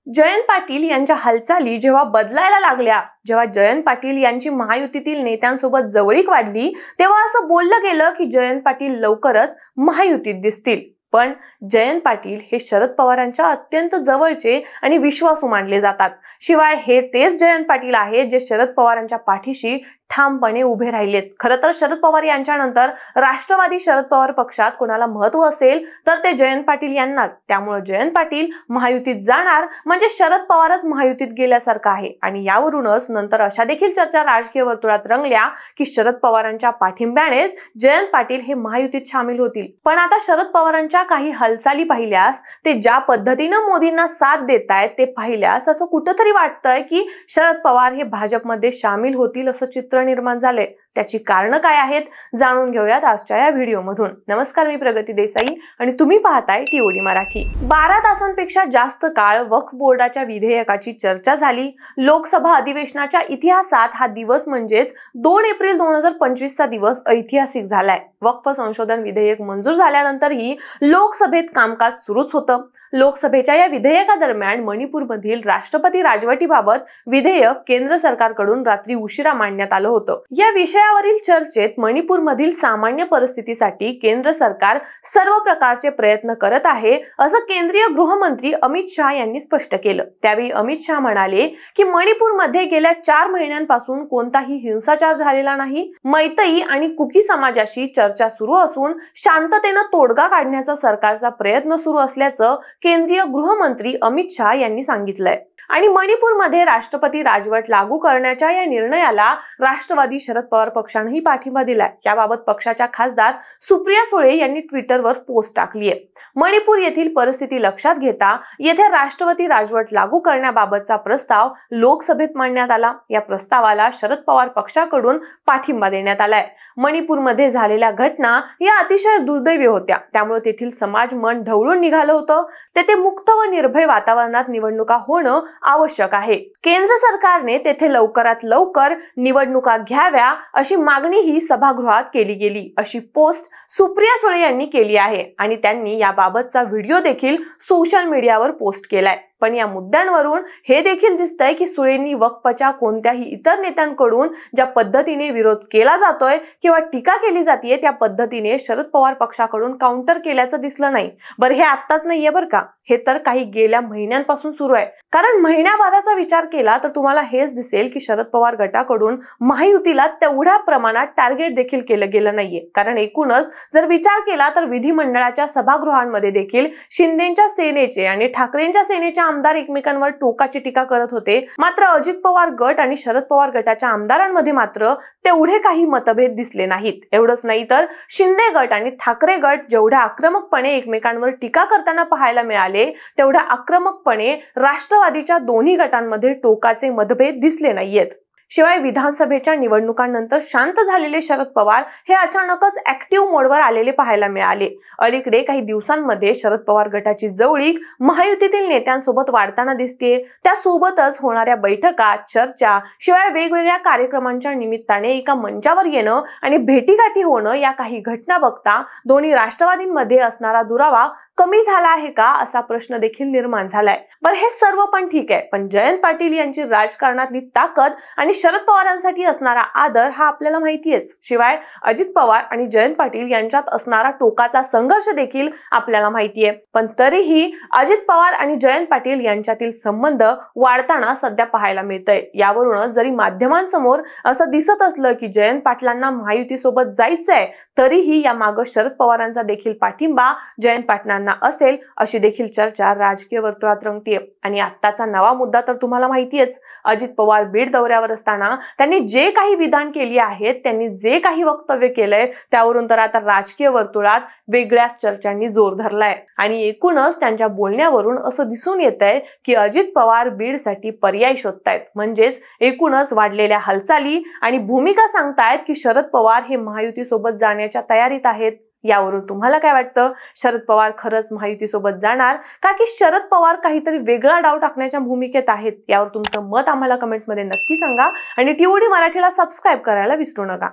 जयंत पाटील यांच्या हालचाली जेव्हा बदलायला लागल्या, जेव्हा जयंत पाटील यांची महायुतीतील नेत्यांसोबत जवळीक वाढली, तेव्हा असं बोललं गेलं की जयंत पाटील लवकरच महायुतीत दिसतील. पण जयंत पाटील हे शरद पवारांच्या अत्यंत जवळचे आणि विश्वासू मानले जातात. शिवाय हे तेच जयंत पाटील आहेत जे शरद पवारांच्या पाठीशी ठामपणे उभे राहिलेत. खरं तर शरद पवार यांच्यानंतर राष्ट्रवादी शरद पवार पक्षात कोणाला महत्व असेल तर ते जयंत पाटील यांनाच. त्यामुळे जयंत पाटील महायुतीत जाणार म्हणजे शरद पवारच महायुतीत गेल्यासारखं आहे. आणि यावरूनच नंतर अशा देखील चर्चा राजकीय वर्तुळात रंगल्या की शरद पवारांच्या पाठिंब्यानेच जयंत पाटील हे महायुतीत सामील होतील. पण आता शरद पवारांच्या काही हालचाली पाहिल्यास, ते ज्या पद्धतीनं मोदींना साथ देत आहेत ते पाहिल्यास असं कुठंतरी वाटतंय की शरद पवार हे भाजपमध्ये सामील होतील असं चित्र निर्माण झाले. त्याची कारणं काय आहेत जाणून घेऊयात आजच्या या व्हिडिओमधून. नमस्कार, मी प्रगती देसाई आणि तुम्ही पाहताय टीओडी मराठी. 12 तासांपेक्षा जास्त काळ वक्फ बोर्डाच्या विधेयकाची चर्चा झाली. लोकसभा अधिवेशनाच्या इतिहासात हा दिवस म्हणजेच 2 एप्रिल 2025 चा दिवस ऐतिहासिक झालाय. वक्फ संशोधन विधेयक मंजूर झाल्यानंतरही लोकसभेत कामकाज सुरूच होतं. लोकसभेच्या या विधेयकादरम्यान मणिपूरमधील राष्ट्रपती राजवटीबाबत विधेयक केंद्र सरकारकडून रात्री उशिरा मांडण्यात आलं होतं. या विषयावरील चर्चेत मणिपूरमधील सामान्य परिस्थितीसाठी केंद्र सरकार सर्व प्रकारचे प्रयत्न करत आहे असं केंद्रीय गृहमंत्री अमित शहा यांनी स्पष्ट केलं. त्यावेळी अमित शहा म्हणाले की मणिपूरमध्ये गेल्या 4 महिन्यांपासून कोणताही हिंसाचार झालेला नाही. मैतई आणि कुकी समाजाशी चर्चा सुरू असून शांततेनं तोडगा काढण्याचा सरकारचा प्रयत्न सुरू असल्याचं केंद्रीय गृहमंत्री अमित शहा यांनी सांगितलंय. आणि मणिपूरमध्ये राष्ट्रपती राजवट लागू करण्याच्या या निर्णयाला राष्ट्रवादी शरद पवार पक्षानेही पाठिंबा दिलाय. याबाबत पक्षाच्या खासदार सुप्रिया सुळे यांनी ट्विटरवर पोस्ट टाकली आहे. मणिपूर येथील परिस्थिती लक्षात घेता येथे राष्ट्रपती राजवट लागू करण्याबाबतचा प्रस्ताव लोकसभेत मांडण्यात आला. या प्रस्तावाला शरद पवार पक्षाकडून पाठिंबा देण्यात आलाय. मणिपूरमध्ये झालेल्या घटना या अतिशय दुर्दैवी होत्या. त्यामुळे तेथील समाज मन ढवळून निघालं होतं. तेथे मुक्त व निर्भय वातावरणात निवडणुका होणं आवश्यक आहे. केंद्र सरकारने तेथे लवकरात लवकर निवडणुका घ्याव्या अशी मागणी ही सभागृहात केली गेली अशी पोस्ट सुप्रिया सुळे यांनी केली आहे. आणि त्यांनी याबाबतचा व्हिडिओ देखील सोशल मीडियावर पोस्ट केलाय. पण या मुद्द्यांवरून हे देखील दिसतंय की सुळेंनी वक्फच्या कोणत्याही इतर नेत्यांकडून ज्या पद्धतीने विरोध केला जातोय किंवा टीका केली जाते त्या पद्धतीने शरद पवार पक्षाकडून काउंटर केल्याचं दिसलं नाही. बरं, हे आत्ताच नाहीये बरं का, हे तर काही गेल्या महिन्यांपासून सुरू आहे. कारण महिन्याभराचा विचार केला तर तुम्हाला हेच दिसेल की शरद पवार गटाकडून महायुतीला तेवढ्या प्रमाणात टार्गेट देखील केलं गेलं नाहीये. कारण एकूणच जर विचार केला तर विधिमंडळाच्या सभागृहांमध्ये देखील शिंदेच्या सेनेचे आणि ठाकरेंच्या सेनेचे आमदार एकमेकांवर टोकाची टीका करत होते. मात्र अजित पवार गट आणि शरद पवार गटाच्या आमदारांमध्ये मात्र तेवढे काही मतभेद दिसले नाहीत. एवढंच नाही तर शिंदे गट आणि ठाकरे गट जेवढ्या आक्रमकपणे एकमेकांवर टीका करताना पाहायला मिळाले, तेवढ्या आक्रमकपणे राष्ट्रवादीच्या दोन्ही गटांमध्ये टोकाचे मतभेद दिसले नाहीयेत. शिवाय विधानसभेच्या निवडणुकांनंतर शांत झालेले शरद पवार हे अचानकच ऍक्टिव्ह मोडवर आलेले पाहायला मिळाले. अलीकडे काही दिवसांमध्ये शरद पवार गटाची जवळीक महायुतीतील नेत्यांसोबत वाढताना दिसते. त्यासोबतच होणाऱ्या बैठका, चर्चा, शिवाय वेगवेगळ्या कार्यक्रमांच्या निमित्ताने एका मंचावर येणं आणि भेटीगाठी होणं या काही घटना बघता दोन्ही राष्ट्रवादींमध्ये असणारा दुरावा कमी झाला आहे का असा प्रश्न देखील निर्माण झालाय. बरं, हे सर्व पण ठीक आहे, पण जयंत पाटील यांची राजकारणातली ताकद आणि शरद पवारांसाठी असणारा आदर हा आपल्याला माहितीयेच. शिवाय अजित पवार आणि जयंत पाटील यांच्यात असणारा टोकाचा संघर्ष देखील आपल्याला माहितीये. पण तरीही अजित पवार आणि जयंत पाटील यांच्यातील संबंध वाढताना सध्या पाहायला मिळतंय. यावरूनच जरी माध्यमांसमोर असं दिसत असलं की जयंत पाटलांना महायुतीसोबत जायचंय, तरीही यामागे शरद पवारांचा देखील पाठिंबा जयंत पाटलांना असेल अशी देखील चर्चा राजकीय वर्तुळात रंगतीये. आणि आत्ताचा नवा मुद्दा तर तुम्हाला माहितीयेच. अजित पवार बीड दौऱ्यावर असताना त्यांनी जे काही विधान केली आहेत, त्यांनी जे काही वक्तव्य केलंय, त्यावरून तर आता राजकीय वर्तुळात वेगळ्याच चर्चांनी जोर धरलाय. आणि एकूणच त्यांच्या बोलण्यावरून असं दिसून येतंय की अजित पवार बीडसाठी पर्याय शोधतायत. म्हणजेच एकूणच वाढलेल्या हालचाली आणि भूमिका सांगतायत की शरद पवार हे महायुतीसोबत जाण्याच्या तयारीत आहेत. यावरून तुम्हाला काय वाटतं? शरद पवार खरंच महायुतीसोबत जाणार का की शरद पवार काहीतरी वेगळा डाव टाकण्याच्या भूमिकेत आहेत? यावर तुमचं मत आम्हाला कमेंट्समध्ये नक्की सांगा आणि टीओडी मराठीला सबस्क्राईब करायला विसरू नका.